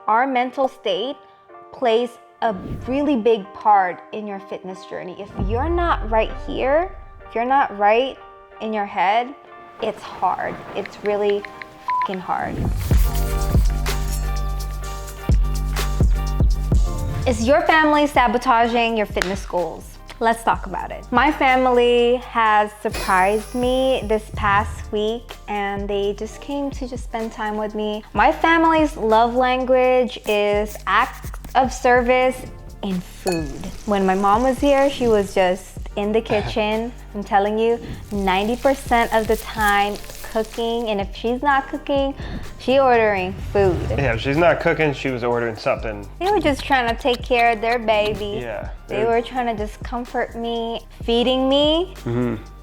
our mental state plays a really big part in your fitness journey. If you're not right here, if you're not right in your head, it's hard. It's really fucking hard. Is your family sabotaging your fitness goals? Let's talk about it. My family has surprised me this past week and they just came to just spend time with me. My family's love language is acts of service and food. When my mom was here, she was just in the kitchen. I'm telling you, 90% of the time cooking, and if she's not cooking, she ordering food. Yeah, if she's not cooking, she was ordering something. They were just trying to take care of their baby. Yeah. They were trying to just comfort me, feeding me,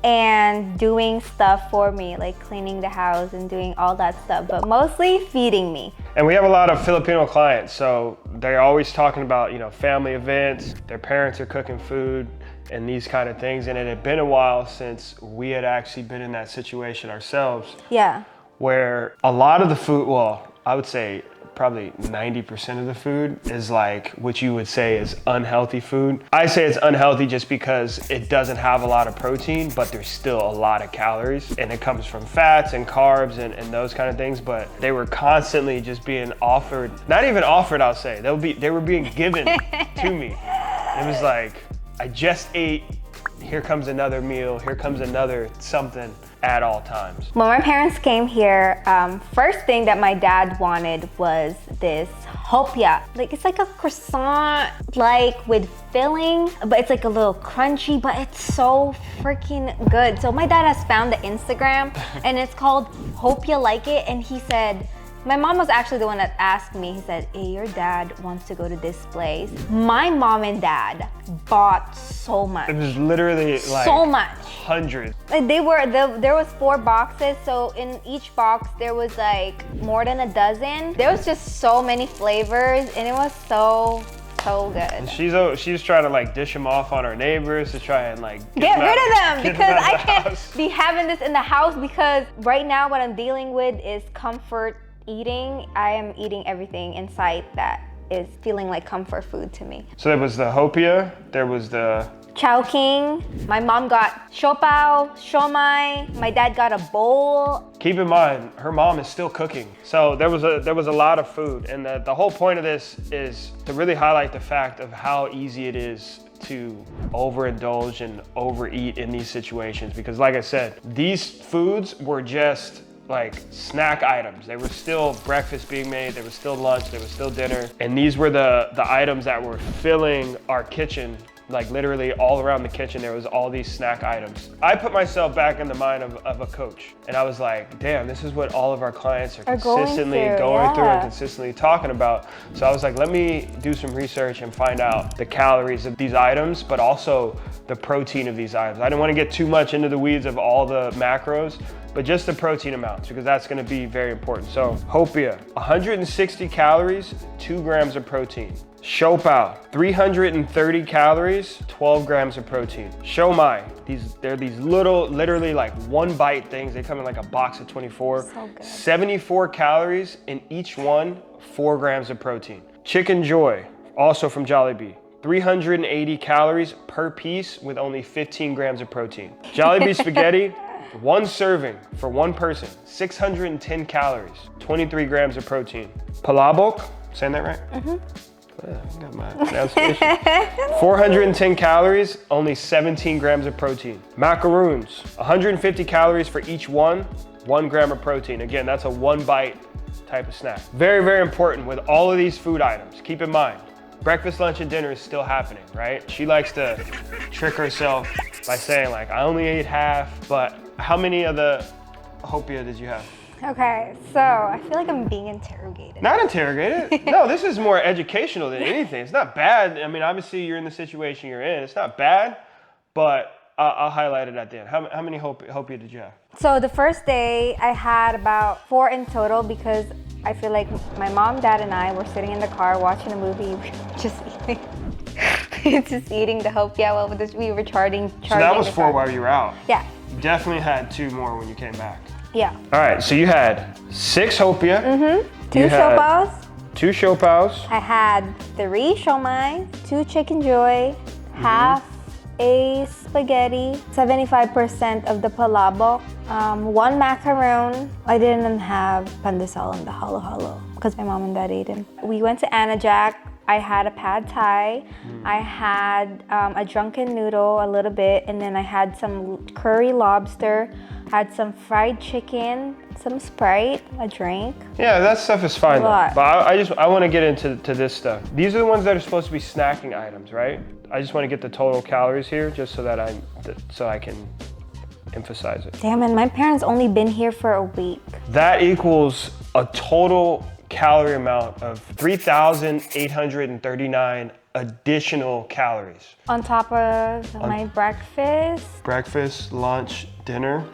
and doing stuff for me, like cleaning the house and doing all that stuff, but mostly feeding me. And we have a lot of Filipino clients, so they're always talking about, you know, family events, their parents are cooking food and these kind of things. And it had been a while since we had actually been in that situation ourselves. Yeah. Where a lot of the food, well, I would say probably 90% of the food is like what you would say is unhealthy food. I say it's unhealthy just because it doesn't have a lot of protein, but there's still a lot of calories, and it comes from fats and carbs and those kind of things. But they were constantly just being offered, not even offered, I'll say, they were being given to me. It was like, I just ate, here comes another meal, here comes another something at all times. When my parents came here, first thing that my dad wanted was this hopia. Like, it's like a croissant, like with filling, but it's like a little crunchy, but it's so freaking good. So my dad has found the Instagram and it's called Hope You Like It. And he said, my mom was actually the one that asked me, he said, hey, your dad wants to go to this place. My mom and dad bought so much. It was literally like so much. Hundreds. There was 4 boxes, so in each box there was like more than a dozen. There was just so many flavors and it was so good. And she's trying to like dish them off on her neighbors to try and like get rid of them because I can't be having this in the house, because right now what I'm dealing with is comfort eating. I am eating everything in sight that is feeling like comfort food to me. So there was the hopia, there was the Chowking. My mom got siopao, siomai. My dad got a bowl. Keep in mind, her mom is still cooking. So there was a lot of food. And the whole point of this is to really highlight the fact of how easy it is to overindulge and overeat in these situations. Because like I said, these foods were just like snack items. They were still breakfast being made, there was still lunch, there was still dinner. And these were the items that were filling our kitchen. Like literally all around the kitchen, there was all these snack items. I put myself back in the mind of a coach. And I was like, damn, this is what all of our clients are consistently going through and consistently talking about. So I was like, let me do some research and find out the calories of these items, but also the protein of these items. I didn't want to get too much into the weeds of all the macros, but just the protein amounts, because that's gonna be very important. So hopia, 160 calories, 2 grams of protein. Siopao, 330 calories, 12 grams of protein. Siomai, they're these little, literally like 1 bite things. They come in like a box of 24. So good. 74 calories in each one, 4 grams of protein. Chicken Joy, also from Jollibee, 380 calories per piece with only 15 grams of protein. Jollibee spaghetti, 1 serving for 1 person, 610 calories, 23 grams of protein. Palabok, saying that right? Mm-hmm. I got my pronunciation. 410 calories, only 17 grams of protein. Macaroons, 150 calories for each one, 1 gram of protein. Again, that's a 1 bite type of snack. Very, very important with all of these food items. Keep in mind, breakfast, lunch, and dinner is still happening, right? She likes to trick herself by saying like, I only ate half, but how many of the hopia did you have? Okay, so I feel like I'm being interrogated. Not interrogated. No, this is more educational than anything. It's not bad. I mean, obviously you're in the situation you're in. It's not bad, but I'll highlight it at the end. How many hopia did you have? So the first day I had about 4 in total, because I feel like my mom, dad, and I were sitting in the car watching a movie, just eating the hopia while we were charging. So that was 4 while you were out? Yeah. You definitely had 2 more when you came back. Yeah. All right, so you had 6 hopia. Mm-hmm. 2 siopaos. 2 siopaos. I had 3 siomai, 2 chicken joy, half a spaghetti, 75% of the palabok, 1 macaron. I didn't have pandesal and the halo-halo because my mom and dad ate them. We went to Anajak. I had a pad thai. I had a drunken noodle a little bit, and then I had some curry lobster, had some fried chicken, some Sprite, a drink. Yeah, that stuff is fine though. lot. But I want to get into this stuff. These are the ones that are supposed to be snacking items, right? I just want to get the total calories here just so that I can emphasize it. Damn it, my parents only been here for a week. That equals a total calorie amount of 3,839 additional calories. On top of my breakfast. Breakfast, lunch, dinner,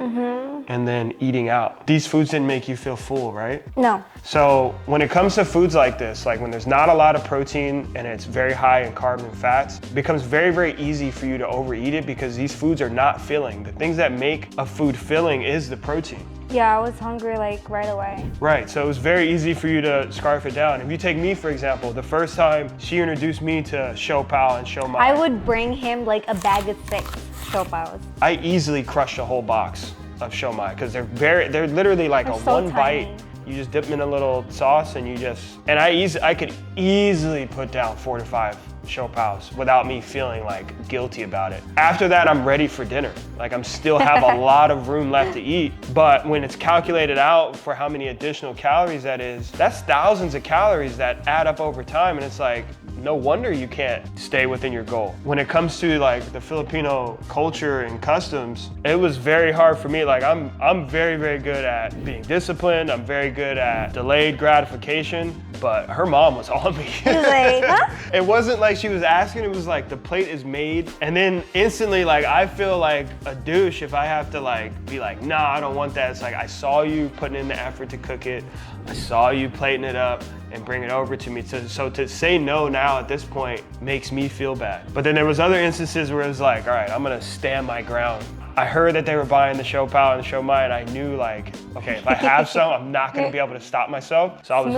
and then eating out. These foods didn't make you feel full, right? No. So when it comes to foods like this, like when there's not a lot of protein and it's very high in carbs and fats, it becomes very, very easy for you to overeat it because these foods are not filling. The things that make a food filling is the protein. Yeah, I was hungry like right away. Right, so it was very easy for you to scarf it down. If you take me, for example, the first time she introduced me to siopao and siomai, I would bring him like a bag of 6 siopaos. I easily crushed a whole box of siomai because they're literally like They're a so one tiny. bite. You just dip them in a little sauce and I could easily put down 4 to 5 siopaos without me feeling like guilty about it. After that, I'm ready for dinner. Like I'm still have a lot of room left to eat, but when it's calculated out for how many additional calories that is, that's thousands of calories that add up over time, and it's like, no wonder you can't stay within your goal. When it comes to like the Filipino culture and customs, it was very hard for me. Like I'm very, very good at being disciplined. I'm very good at delayed gratification, but her mom was on me. He was like, huh? It wasn't like she was asking, it was like the plate is made, and then instantly like I feel like a douche if I have to like be like, nah, I don't want that. It's like I saw you putting in the effort to cook it. I saw you plating it up and bring it over to me. So to say no now at this point makes me feel bad. But then there was other instances where it was like, all right, I'm gonna stand my ground. I heard that they were buying the siopao and the siomai, and I knew like, okay, if I have some, I'm not gonna be able to stop myself. So I was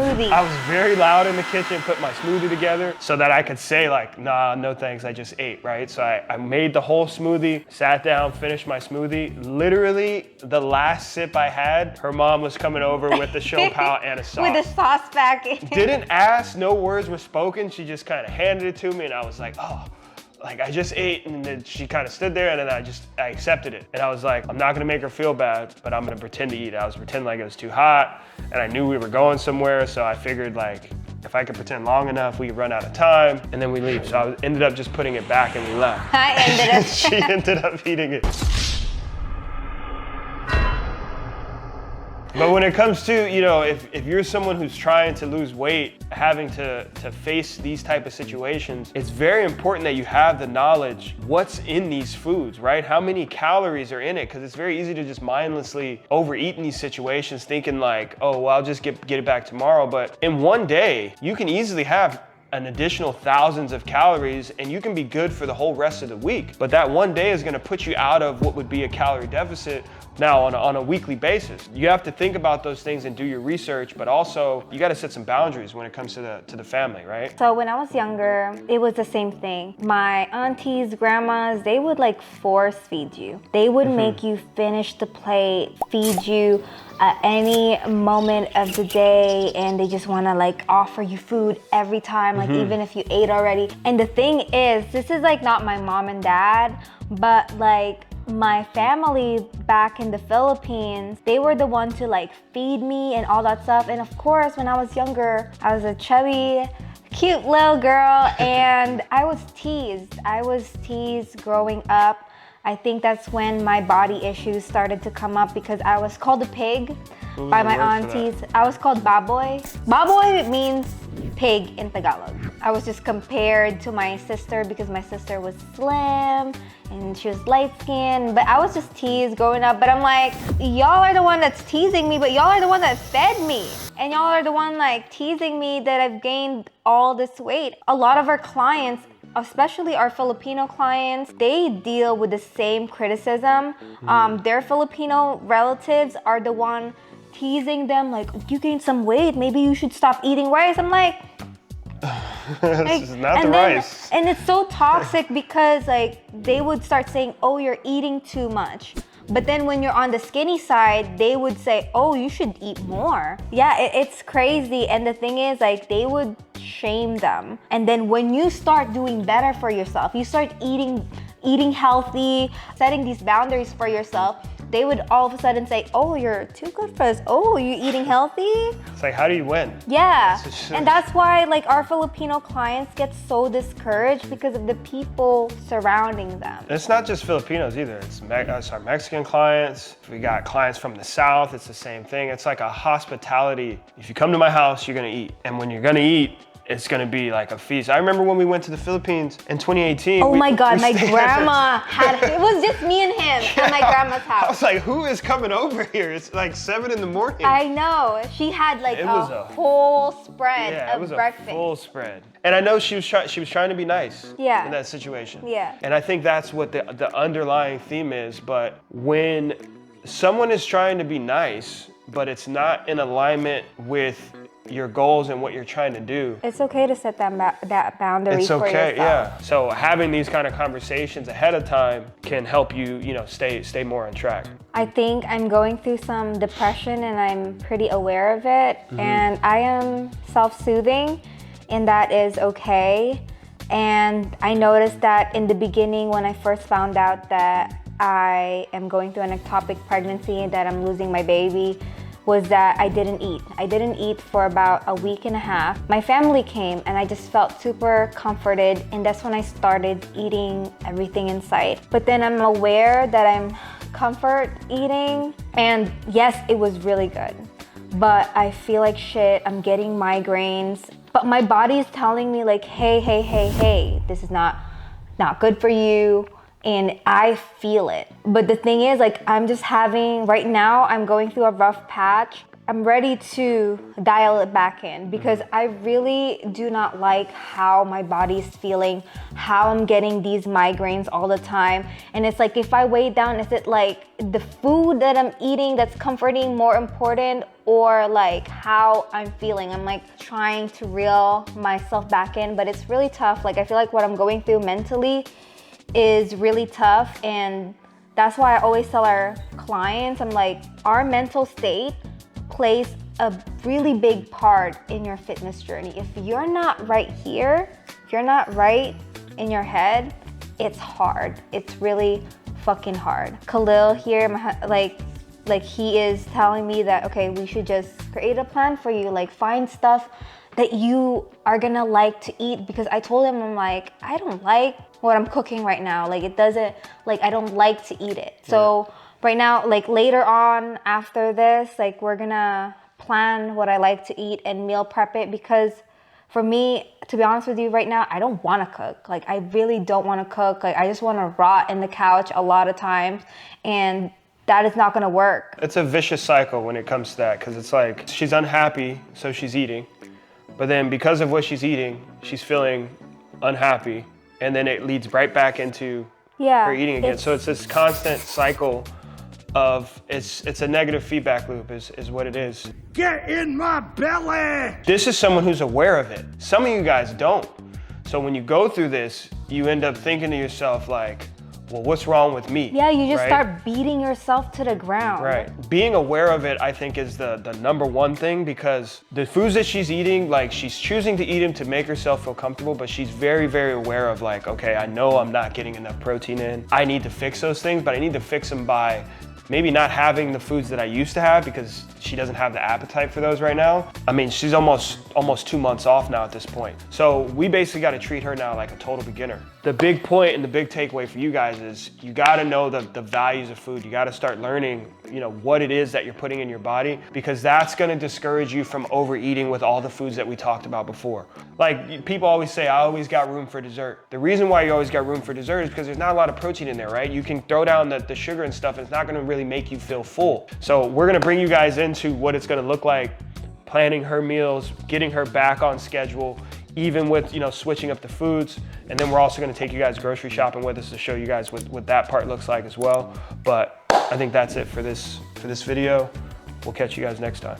very loud in the kitchen, put my smoothie together so that I could say like, nah, no thanks, I just ate, right? So I made the whole smoothie, sat down, finished my smoothie. Literally the last sip I had, her mom was coming over with the siopao and a sauce. With a sauce packet. Didn't ask, no words were spoken. She just kind of handed it to me, and I was like, oh. Like I just ate, and then she kind of stood there, and then I accepted it. And I was like, I'm not gonna make her feel bad, but I'm gonna pretend to eat. I was pretending like it was too hot, and I knew we were going somewhere, so I figured like, if I could pretend long enough, we could run out of time, and then we leave. So I ended up just putting it back, and we left. She ended up eating it. But when it comes to, you know, if you're someone who's trying to lose weight, having to face these type of situations, it's very important that you have the knowledge what's in these foods, right? How many calories are in it? Because it's very easy to just mindlessly overeat in these situations thinking like, oh, well, I'll just get it back tomorrow. But in one day, you can easily have an additional thousands of calories and you can be good for the whole rest of the week. But that one day is gonna put you out of what would be a calorie deficit now on a weekly basis. You have to think about those things and do your research, but also you gotta set some boundaries when it comes to the family, right? So when I was younger, it was the same thing. My aunties, grandmas, they would like force feed you. They would make you finish the plate, feed you at any moment of the day, and they just wanna like offer you food every time, like even if you ate already. And the thing is, this is like not my mom and dad, but like my family back in the Philippines, they were the ones to like feed me and all that stuff. And of course, when I was younger, I was a chubby, cute little girl, and I was teased. I was teased growing up. I think that's when my body issues started to come up because I was called a pig by my aunties. I was called baboy. Baboy means pig in Tagalog. I was just compared to my sister because my sister was slim and she was light skinned, but I was just teased growing up. But I'm like, y'all are the one that's teasing me, but y'all are the one that fed me. And y'all are the one like teasing me that I've gained all this weight. A lot of our clients, especially our Filipino clients, they deal with the same criticism. Their Filipino relatives are the one teasing them like, you gained some weight, maybe you should stop eating rice. I'm like, this is not the rice. And it's so toxic because like they would start saying, oh, you're eating too much. But then when you're on the skinny side, they would say, oh, you should eat more. Yeah, it's crazy. And the thing is, like, they would shame them. And then when you start doing better for yourself, you start eating healthy, setting these boundaries for yourself, they would all of a sudden say, oh, you're too good for us. Oh, you eating healthy? It's like, how do you win? Yeah, and that's why like our Filipino clients get so discouraged because of the people surrounding them. It's not just Filipinos either. It's our Mexican clients. We got clients from the South. It's the same thing. It's like a hospitality. If you come to my house, you're gonna eat. And when you're gonna eat, it's gonna be like a feast. I remember when we went to the Philippines in 2018. Oh my God, my grandma had, it was just me and him at my grandma's house. I was like, who is coming over here? It's like 7 in the morning. I know. She had like a whole spread yeah, of it was breakfast. A full spread. And I know she was trying to be nice in that situation. Yeah. And I think that's what the underlying theme is. But when someone is trying to be nice, but it's not in alignment with your goals and what you're trying to do, it's okay to set that boundary it's okay, for yourself. Yeah. So having these kind of conversations ahead of time can help you, stay more on track. I think I'm going through some depression and I'm pretty aware of it. And I am self-soothing, and that is okay. And I noticed that in the beginning when I first found out that I am going through an ectopic pregnancy and that I'm losing my baby, was that I didn't eat. I didn't eat for about a week and a half. My family came and I just felt super comforted, and that's when I started eating everything in sight. But then I'm aware that I'm comfort eating, and yes, it was really good. But I feel like shit, I'm getting migraines. But my body is telling me like, hey, this is not good for you. And I feel it. But the thing is, like, right now, I'm going through a rough patch. I'm ready to dial it back in because I really do not like how my body is feeling, how I'm getting these migraines all the time. And it's like, if I weigh down, is it like the food that I'm eating that's comforting more important, or like how I'm feeling? I'm like trying to reel myself back in, but it's really tough. Like, I feel like what I'm going through mentally is really tough, and that's why I always tell our clients, I'm like, our mental state plays a really big part in your fitness journey. If you're not right here, if you're not right in your head, it's hard. It's really fucking hard. Khalil here, like he is telling me that, okay, we should just create a plan for you, like find stuff that you are gonna like to eat, because I told him, I'm like, I don't like what I'm cooking right now. Like, it doesn't, like, I don't like to eat it. So right now, like later on after this, like we're gonna plan what I like to eat and meal prep it, because for me, to be honest with you right now, I don't wanna cook. Like, I really don't wanna cook. Like, I just wanna rot in the couch a lot of times, and that is not gonna work. It's a vicious cycle when it comes to that, because it's like, she's unhappy, so she's eating. But then because of what she's eating, she's feeling unhappy. And then it leads right back into her eating again. So it's this constant cycle of, it's a negative feedback loop is what it is. Get in my belly! This is someone who's aware of it. Some of you guys don't. So when you go through this, you end up thinking to yourself like, well, what's wrong with me? Yeah, you just start beating yourself to the ground. Right. Being aware of it, I think, is the number one thing, because the foods that she's eating, like, she's choosing to eat them to make herself feel comfortable, but she's very, very aware of like, okay, I know I'm not getting enough protein in. I need to fix those things, but I need to fix them by maybe not having the foods that I used to have, because she doesn't have the appetite for those right now. I mean, she's almost 2 months off now at this point. So we basically got to treat her now like a total beginner. The big point and the big takeaway for you guys is you got to know the values of food. You got to start learning, what it is that you're putting in your body, because that's going to discourage you from overeating with all the foods that we talked about before. Like, people always say, I always got room for dessert. The reason why you always got room for dessert is because there's not a lot of protein in there, right? You can throw down the sugar and stuff, and it's not going to really make you feel full. So we're going to bring you guys into what it's going to look like, planning her meals, getting her back on schedule, even with switching up the foods. And then we're also going to take you guys grocery shopping with us to show you guys what that part looks like as well. But I think that's it for this video. We'll catch you guys next time.